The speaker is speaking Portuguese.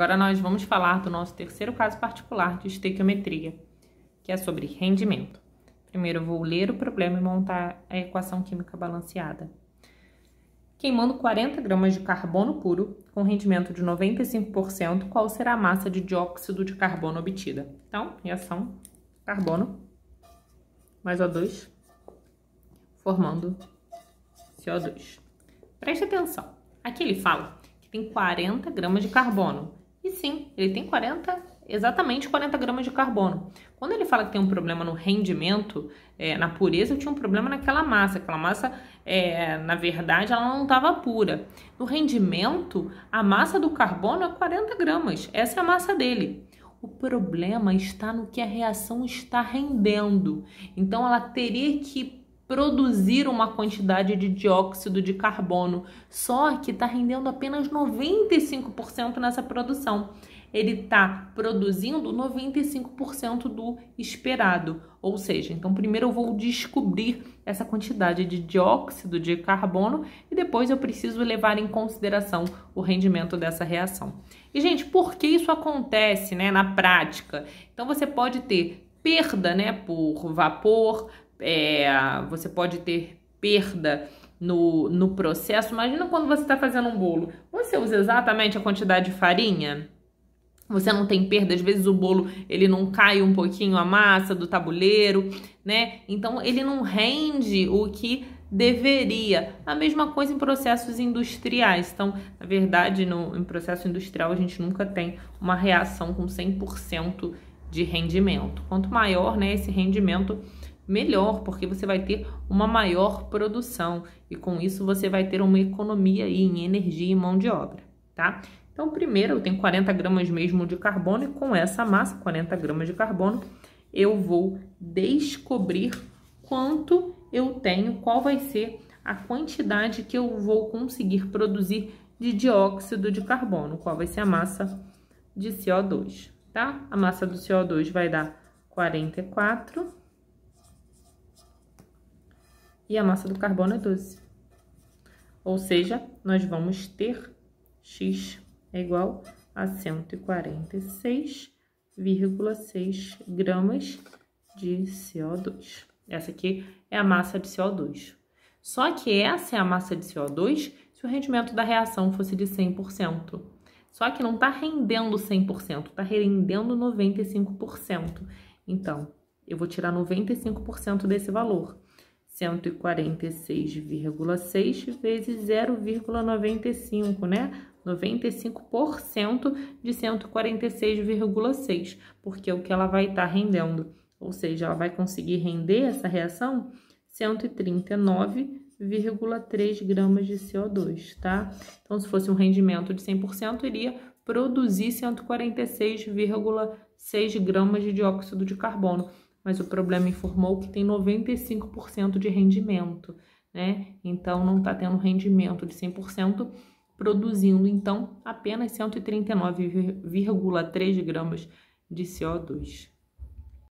Agora nós vamos falar do nosso terceiro caso particular de estequiometria, que é sobre rendimento. Primeiro eu vou ler o problema e montar a equação química balanceada. Queimando 40 gramas de carbono puro com rendimento de 95%, qual será a massa de dióxido de carbono obtida? Então, reação carbono mais O2 formando CO2. Preste atenção, aqui ele fala que tem 40 gramas de carbono. E sim, ele tem exatamente 40 gramas de carbono. Quando ele fala que tem um problema no rendimento, na pureza, eu tinha um problema naquela massa. Aquela massa, na verdade, ela não estava pura. No rendimento, a massa do carbono é 40 gramas. Essa é a massa dele. O problema está no que a reação está rendendo. Então, ela teria que produzir uma quantidade de dióxido de carbono, só que está rendendo apenas 95% nessa produção. Ele está produzindo 95% do esperado, ou seja, então primeiro eu vou descobrir essa quantidade de dióxido de carbono e depois eu preciso levar em consideração o rendimento dessa reação. E, gente, por que isso acontece, né, na prática? Então, você pode ter perda, né, por vapor, você pode ter perda no processo. Imagina quando você está fazendo um bolo, você usa exatamente a quantidade de farinha? Você não tem perda, às vezes o bolo ele não cai um pouquinho a massa do tabuleiro, né? Então ele não rende o que deveria. A mesma coisa em processos industriais. Então, na verdade, em processo industrial a gente nunca tem uma reação com 100% de rendimento. Quanto maior, né, esse rendimento, melhor, porque você vai ter uma maior produção e com isso você vai ter uma economia aí em energia e mão de obra, tá? Então, primeiro eu tenho 40 gramas mesmo de carbono e com essa massa, 40 gramas de carbono, eu vou descobrir quanto eu tenho, qual vai ser a quantidade que eu vou conseguir produzir de dióxido de carbono, qual vai ser a massa de CO2, tá? A massa do CO2 vai dar 44 e a massa do carbono é 12. Ou seja, nós vamos ter X é igual a 146,6 gramas de CO2. Essa aqui é a massa de CO2. Só que essa é a massa de CO2 se o rendimento da reação fosse de 100%. Só que não está rendendo 100%, está rendendo 95%. Então, eu vou tirar 95% desse valor. 146,6 vezes 0,95, né? 95% de 146,6, porque é o que ela vai estar rendendo. Ou seja, ela vai conseguir render essa reação 139,3 gramas de CO2, tá? Então, se fosse um rendimento de 100%, iria produzir 146,6 gramas de dióxido de carbono. Mas o problema informou que tem 95% de rendimento, né? Então, não está tendo rendimento de 100%, produzindo, então, apenas 139,3 gramas de CO2.